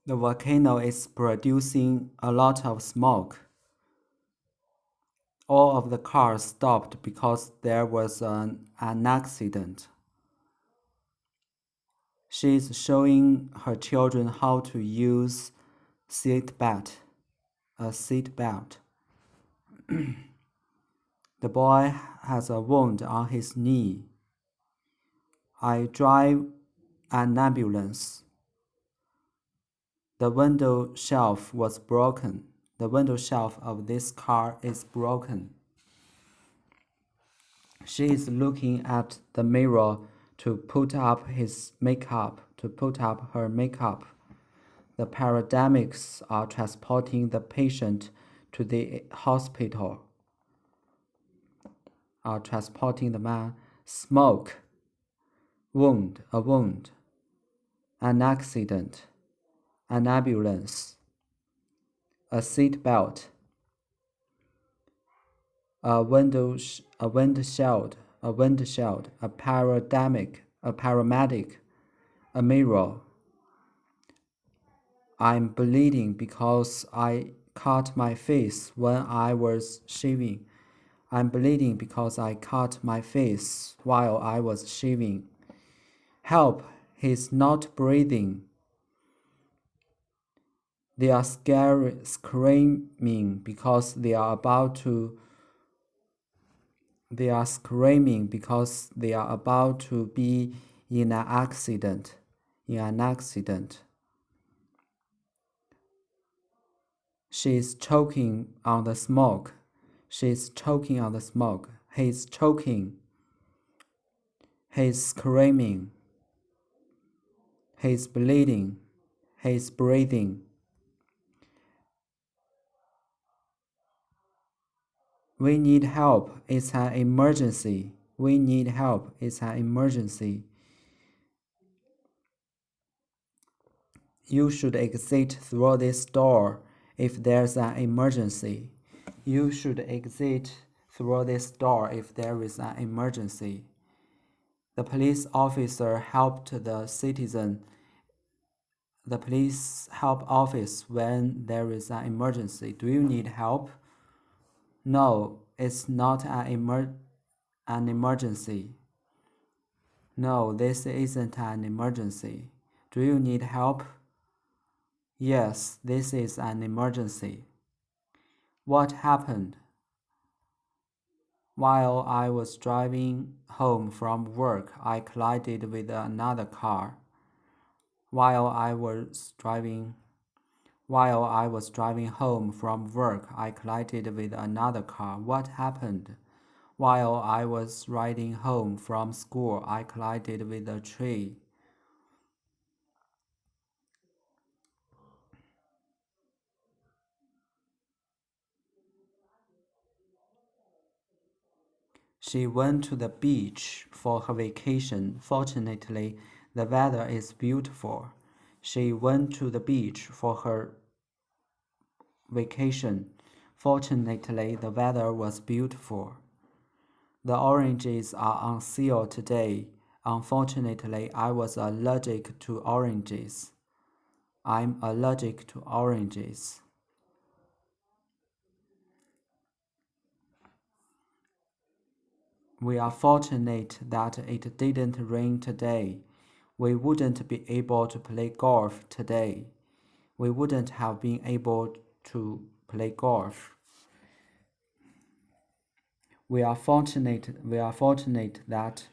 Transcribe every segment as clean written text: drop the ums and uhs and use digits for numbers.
The volcano is producing a lot of smoke. All of the cars stopped because there was an accident. She is showing her children how to use a seat belt. The boy has a wound on his knee. I drive an ambulance. The window shelf was broken. The window shelf of this car is broken. She is looking at the mirror to put up her makeup. The paramedics are transporting the patient to the hospital. Are transporting the man. Smoke. Wound, a wound. An accident. An ambulance. A seat belt. A windshield, a paramedic, a mirror. I'm bleeding because I cut my face when I was shaving. I'm bleeding because I cut my face while I was shaving. Help, he's not breathing. They are screaming because they are about to be in an accident. She's choking on the smoke. He's choking. He's screaming. He's bleeding. He's breathing. We need help. It's an emergency. We need help. It's an emergency. You should exit through this door if there's an emergency. You should exit through this door if there is an emergency. The police officer helped the citizen. The police help office when there is an emergency. Do you need help? No, it's not an emergency. No, this isn't an emergency. Do you need help? Yes, this is an emergency. What happened? While I was driving home from work, I collided with another car. While I was driving home from work, I collided with another car. What happened? While I was riding home from school, I collided with a tree. She went to the beach for her vacation. Fortunately, the weather is beautiful. She went to the beach for her vacation. Fortunately, the weather was beautiful. The oranges are on sale today. Unfortunately, I was allergic to oranges. I'm allergic to oranges. We are fortunate that it didn't rain today. We wouldn't be able to play golf today. We wouldn't have been able to play golf. We are fortunate that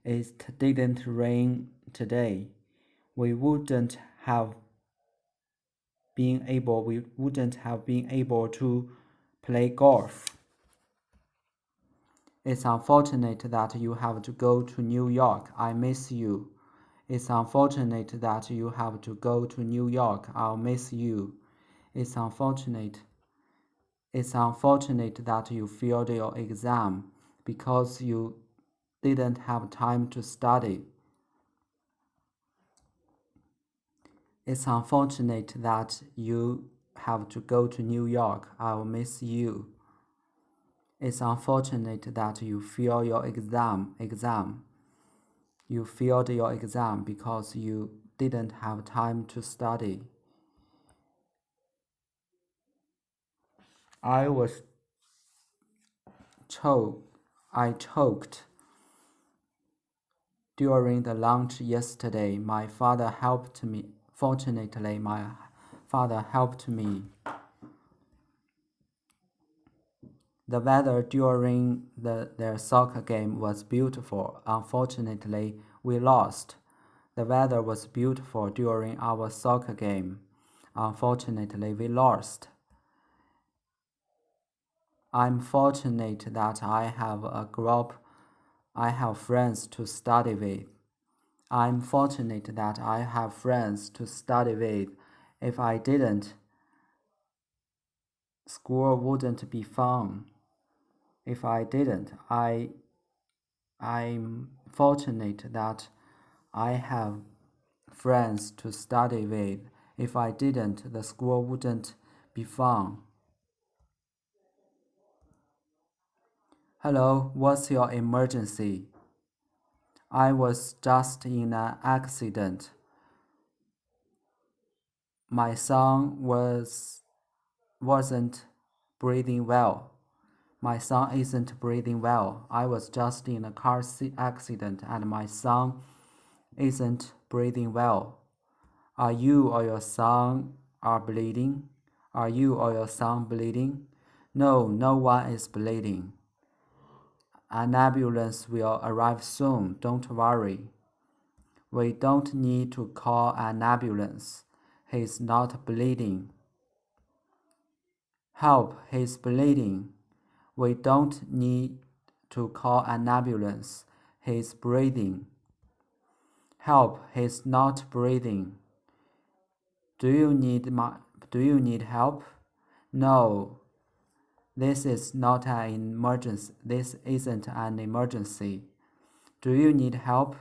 it didn't rain today. We wouldn't have been able to play golf. It's unfortunate that you have to go to New York. I miss you. It's unfortunate that you have to go to New York. I'll miss you. It's unfortunate that you failed your exam because you didn't have time to study. It's unfortunate that you have to go to New York. I'll miss you. It's unfortunate that you failed your exam. You failed your exam because you didn't have time to study. I was I choked during the lunch yesterday. My father helped me. Fortunately, my father helped me. The weather during their soccer game was beautiful. Unfortunately, we lost. The weather was beautiful during our soccer game. Unfortunately, we lost. I'm fortunate that I have a group. I have friends to study with. I'm fortunate that I have friends to study with. If I didn't, school wouldn't be fun. If I didn't, I'm fortunate that I have friends to study with. If I didn't, the school wouldn't be fun. Hello, what's your emergency? I was just in an accident. My son wasn't breathing well. My son isn't breathing well. I was just in a car accident and my son isn't breathing well. Are you or your son are bleeding? Are you or your son bleeding? No, no one is bleeding. An ambulance will arrive soon, don't worry. We don't need to call an ambulance. He's not bleeding. Help, he's bleeding. We don't need to call an ambulance. He's breathing. Help, he's not breathing. Do you need help? No. This is not an emergency. This isn't an emergency. Do you need help?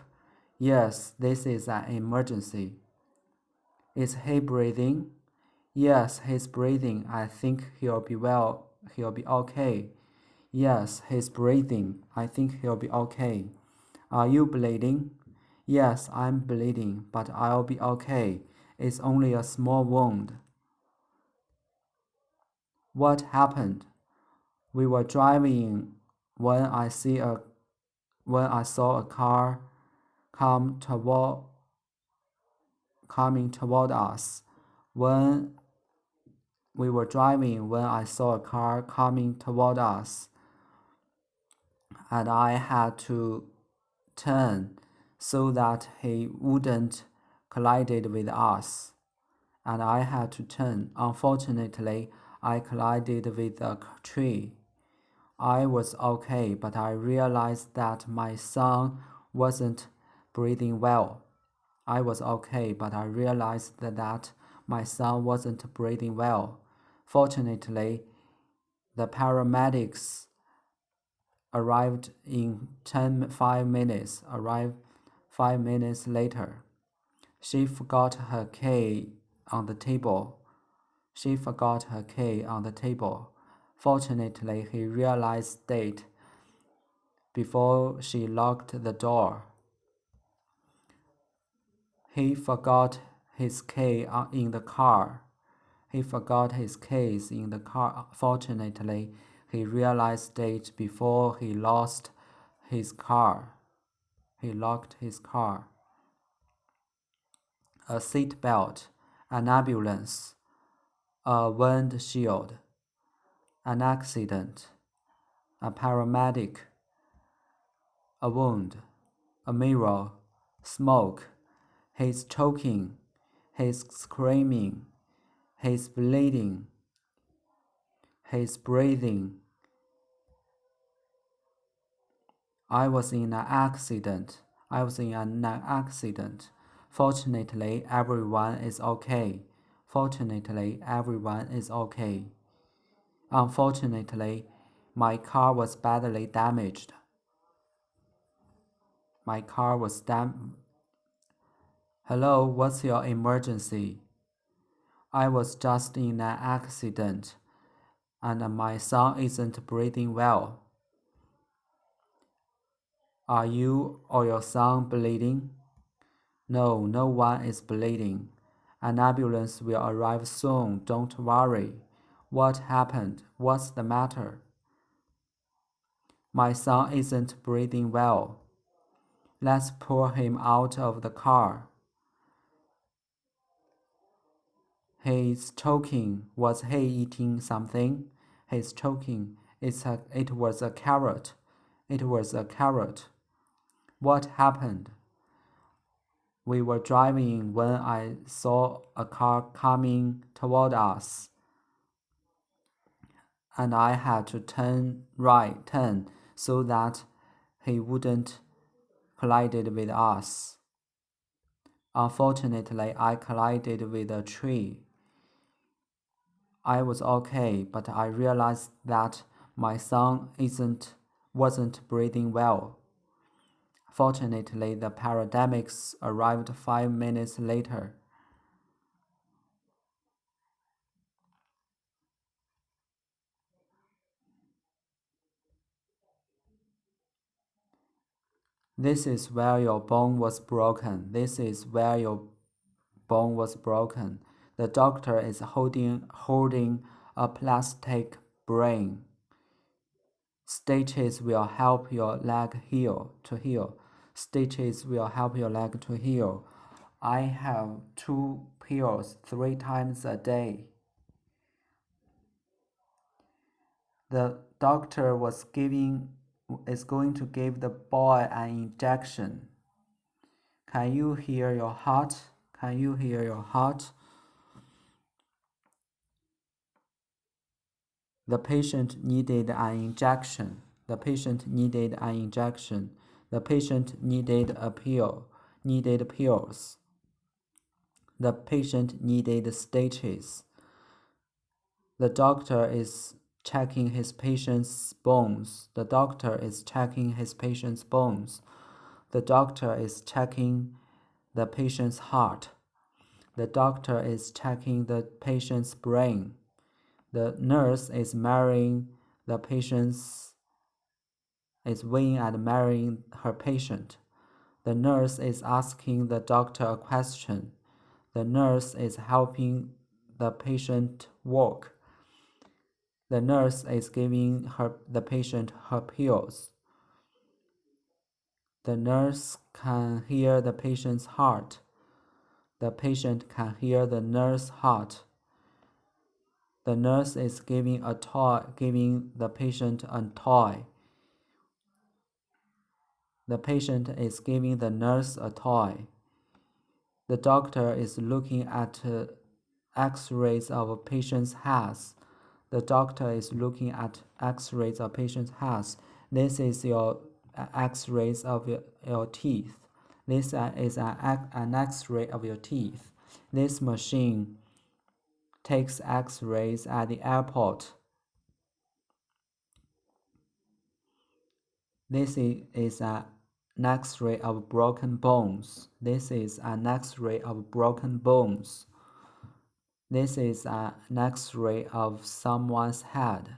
Yes, this is an emergency. Is he breathing? Yes, he's breathing. I think he'll be well. He'll be okay. Yes, he's breathing. I think he'll be okay. Are you bleeding? Yes, I'm bleeding, but I'll be okay. It's only a small wound. What happened? We were driving when I saw a car coming toward us. When we were driving when I saw a car coming toward us, and I had to turn so that he wouldn't collide with us. And I had to turn. Unfortunately, I collided with a tree. I was okay, but I realized that my son wasn't breathing well. I was okay, but I realized that my son wasn't breathing well. Fortunately, the paramedics arrived 5 minutes later. She forgot her key on the table. Fortunately, he realized it before she locked the door. He forgot his key in the car. He forgot his keys in the car. Fortunately, he realized it before he lost his car. He locked his car. A seat belt, an ambulance, a windshield, an accident, a paramedic, a wound, a mirror, smoke. He's choking. He's screaming. He's bleeding. He's breathing. I was in an accident. Fortunately, everyone is okay. Unfortunately, my car was badly damaged. Hello, what's your emergency? I was just in an accident, and my son isn't breathing well. Are you or your son bleeding? No, no one is bleeding. An ambulance will arrive soon, don't worry. What happened? What's the matter? My son isn't breathing well. Let's pull him out of the car. He's choking. Was he eating something? He's choking. It was a carrot. It was a carrot. What happened? We were driving when I saw a car coming toward us, and I had to turn so that he wouldn't collide with us. Unfortunately, I collided with a tree. I was okay, but I realized that my son wasn't breathing well. Fortunately, the paramedics arrived 5 minutes later. This is where your bone was broken. This is where your bone was broken. The doctor is holding a plastic brain. Stitches will help your leg heal. Stitches will help your leg to heal. I have 2 pills 3 times a day. The doctor is going to give the boy an injection. Can you hear your heart? Can you hear your heart? The patient needed an injection. The patient needed an injection. The patient needed a pill. Needed pills. The patient needed stitches. The doctor is checking his patient's bones. The doctor is checking his patient's bones. The doctor is checking the patient's heart. The doctor is checking the patient's brain. The nurse is weighing and marrying her patient. The nurse is asking the doctor a question. The nurse is helping the patient walk. The nurse is giving the patient her pills. The nurse can hear the patient's heart. The patient can hear the nurse's heart. The nurse is giving the patient a toy. The patient is giving the nurse a toy. The doctor is looking at X-rays of a patient's head. The doctor is looking at X-rays of patient's head. This is your X-rays of your teeth. This is an X-ray of your teeth. This machine takes X-rays at the airport. This is an X-ray of broken bones. This is an X-ray of broken bones. This is an X-ray of someone's head.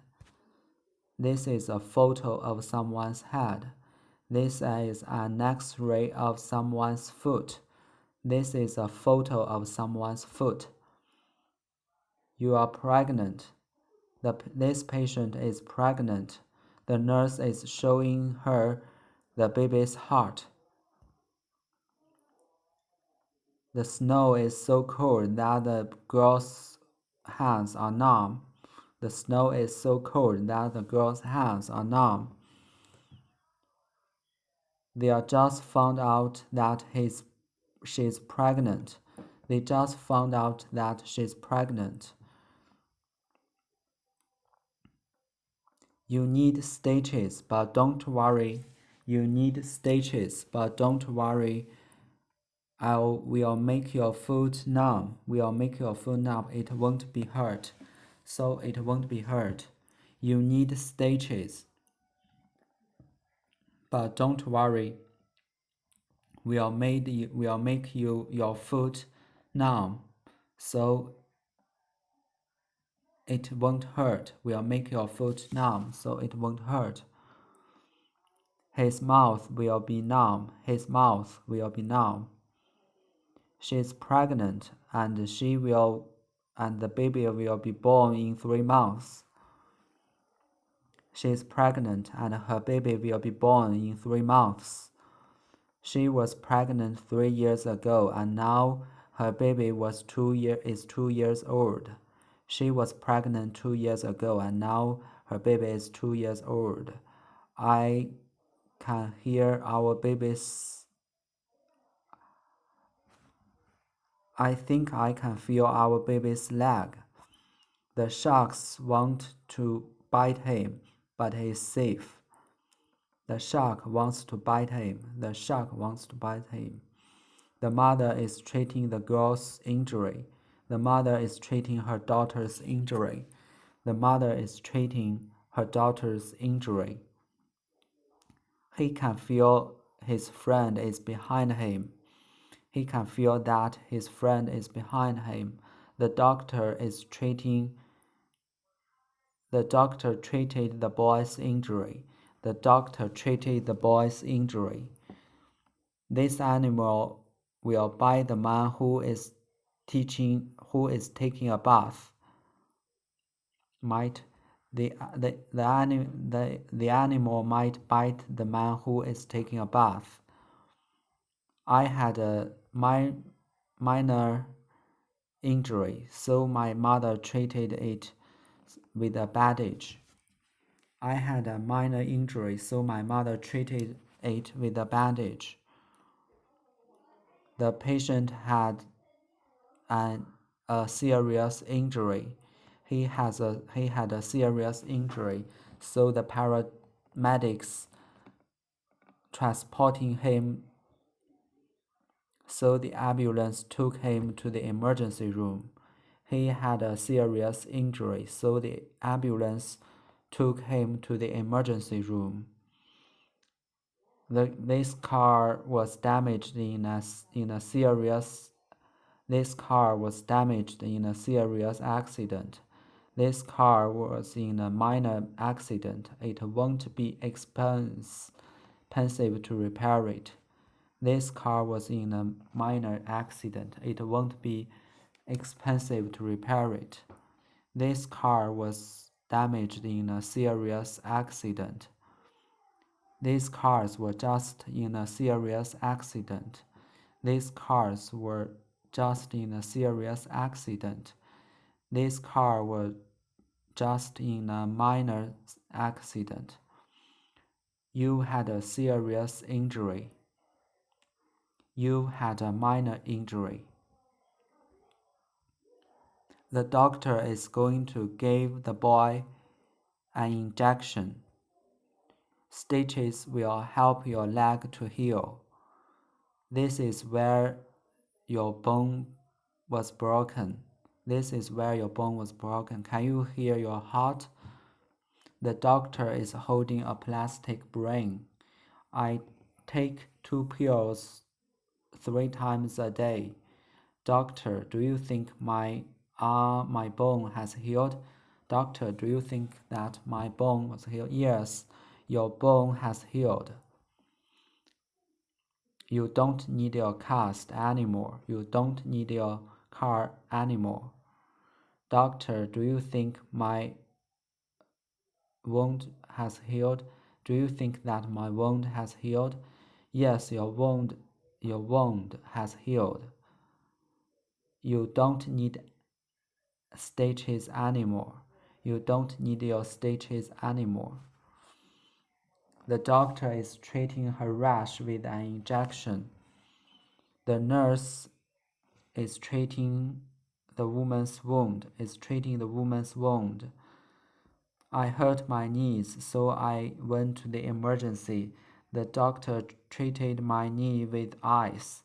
This is a photo of someone's head. This is an X-ray of someone's foot. This is a photo of someone's foot. You are pregnant. This patient is pregnant. The nurse is showing her the baby's heart. The snow is so cold that the girl's hands are numb. The snow is so cold that the girl's hands are numb. They just found out that she's pregnant. They just found out that she's pregnant. You need stitches, but don't worry. You need stitches, but don't worry. We'll make your foot numb. We'll make your foot numb. It won't be hurt. So it won't be hurt. You need stitches, but don't worry. We'll make your foot numb. So it won't hurt. We'll make your foot numb, so it won't hurt. His mouth will be numb. His mouth will be numb. She's pregnant and she will and the baby will be born in 3 months. She is pregnant and her baby will be born in 3 months. She was pregnant 3 years ago and now her baby is 2 years old. She was pregnant 2 years ago and now her baby is 2 years old. I can hear our baby's I think I can feel our baby's leg. The sharks want to bite him, but he is safe. The shark wants to bite him. The shark wants to bite him. The mother is treating the girl's injury. The mother is treating her daughter's injury. The mother is treating her daughter's injury. He can feel his friend is behind him. He can feel that his friend is behind him. The doctor treated the boy's injury. The doctor treated the boy's injury. This animal will bite the man who is taking a bath. The animal might bite the man who is taking a bath. I had a minor injury, so my mother treated it with a bandage. I had a minor injury, so my mother treated it with a bandage. The patient had a serious injury. He had a serious injury, so the paramedics transporting him. So the ambulance took him to the emergency room. He had a serious injury, so the ambulance took him to the emergency room. This car was damaged in a serious accident. This car was in a minor accident. It won't be expensive to repair it. This car was in a minor accident. It won't be expensive to repair it. This car was damaged in a serious accident. These cars were just in a serious accident. These cars were just in a serious accident. This car was just in a minor accident. You had a serious injury. You had a minor injury. The doctor is going to give the boy an injection. Stitches will help your leg to heal. This is where your bone was broken. This is where your bone was broken. Can you hear your heart? The doctor is holding a plastic brain. I take 2 pills 3 times a day. Doctor, do you think my bone has healed? Doctor, do you think that my bone was healed? Yes, your bone has healed. You don't need your cast anymore. You don't need your car anymore. Doctor, do you think my wound has healed? Do you think that my wound has healed? Yes, your wound has healed. You don't need stitches anymore. You don't need your stitches anymore. The doctor is treating her rash with an injection. The nurse is treating the woman's wound. I hurt my knees, so I went to the emergency. The doctor treated my knee with ice.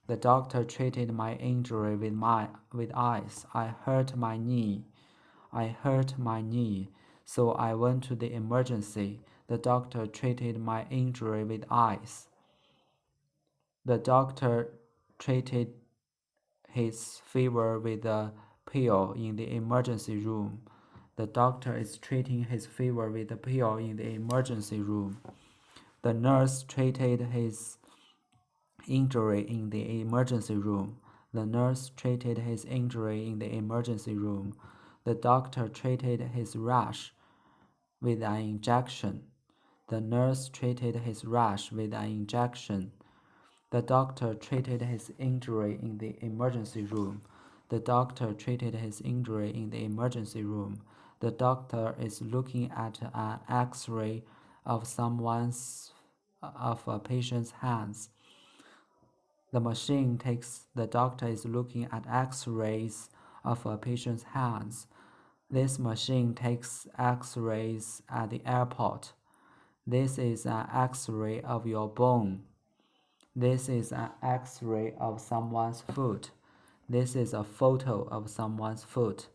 The doctor treated my injury with ice. I hurt my knee, so I went to the emergency. The doctor treated my injury with ice. The doctor treated his fever with a pill in the emergency room. The doctor is treating his fever with a pill in the emergency room. The nurse treated his injury in the emergency room. The nurse treated his injury in the emergency room. The doctor treated his rash with an injection. The nurse treated his rash with an injection. The doctor treated his injury in the emergency room. The doctor treated his injury in the emergency room. The doctor is looking at an X-ray of a patient's hands. The doctor is looking at X-rays of a patient's hands. This machine takes X-rays at the airport. This is an X-ray of your bone. This is an X-ray of someone's foot. This is a photo of someone's foot.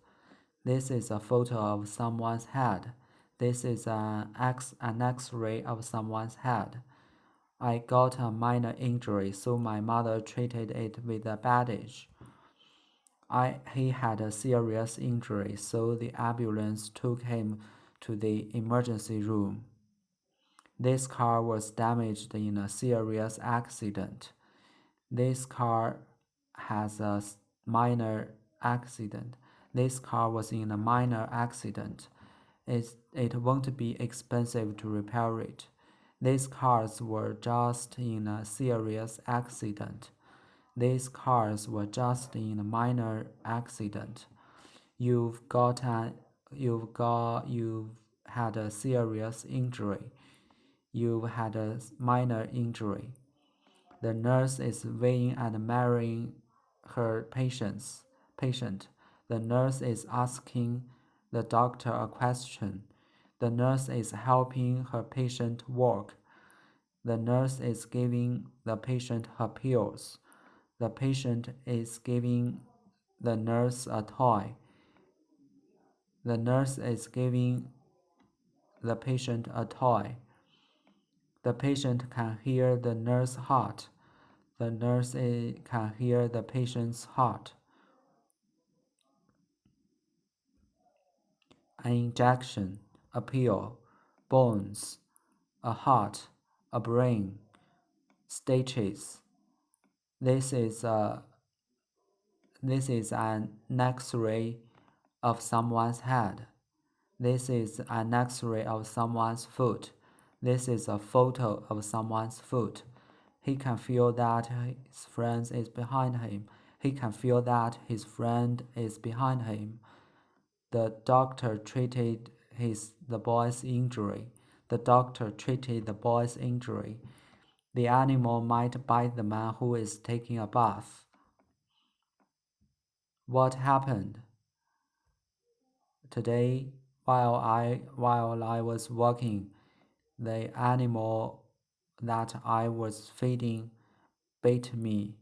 This is a photo of someone's head. This is an X-ray of someone's head. I got a minor injury, so my mother treated it with a bandage. He had a serious injury, so the ambulance took him to the emergency room. This car was damaged in a serious accident. This car has a minor accident. This car was in a minor accident. It won't be expensive to repair it. These cars were just in a serious accident. These cars were just in a minor accident. You've had a serious injury. You've had a minor injury. The nurse is weighing and measuring her patient. The nurse is asking the doctor a question. The nurse is helping her patient walk. The nurse is giving the patient her pills. The patient is giving the nurse a toy. The nurse is giving the patient a toy. The patient can hear the nurse's heart. The nurse can hear the patient's heart. An injection, a pill, bones, a heart, a brain, stitches. This is an X-ray of someone's head. This is an X-ray of someone's foot. This is a photo of someone's foot. He can feel that his friend is behind him. He can feel that his friend is behind him. The doctor treated the boy's injury. The doctor treated the boy's injury. The animal might bite the man who is taking a bath. What happened? Today, while I was walking, the animal that I was feeding bit me.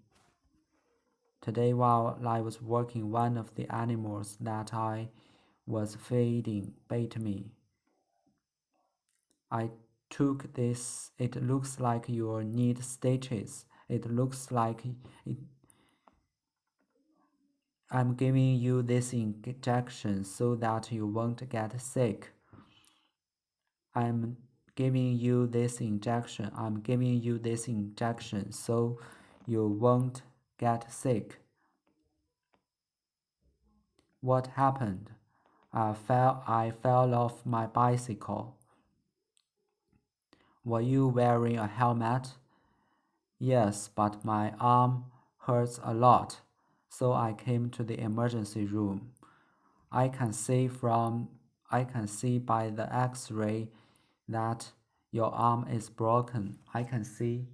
Today, while I was walking, one of the animals that I was feeding bit me. I took this. It looks like you need stitches. It looks like I'm giving you this injection so that you won't get sick. I'm giving you this injection. I'm giving you this injection so you won't get sick. What happened? I fell off my bicycle. Were you wearing a helmet? Yes, but my arm hurts a lot, so I came to the emergency room. I can see by the X-ray that your arm is broken. I can see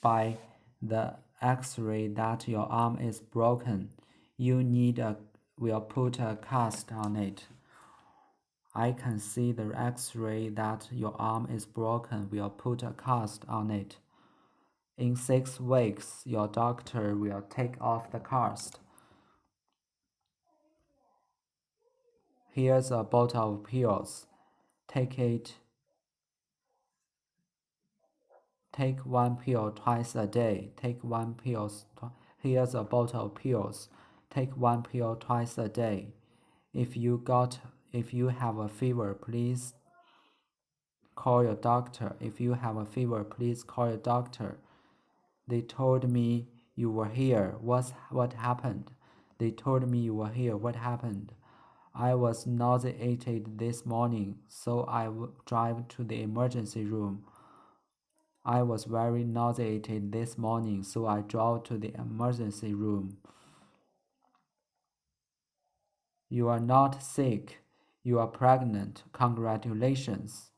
by the X-ray that your arm is broken. We'll put a cast on it. I can see the X-ray that your arm is broken. We'll put a cast on it. In 6 weeks, your doctor will take off the cast. Here's a bottle of pills. Take one pill twice a day. Here's a bottle of pills. Take one pill twice a day. If you have a fever, please call your doctor. If you have a fever, please call your doctor. They told me you were here. What happened? They told me you were here. What happened? I was nauseated this morning, so I drive to the emergency room. I was very nauseated this morning, so I drove to the emergency room. You are not sick. You are pregnant. Congratulations.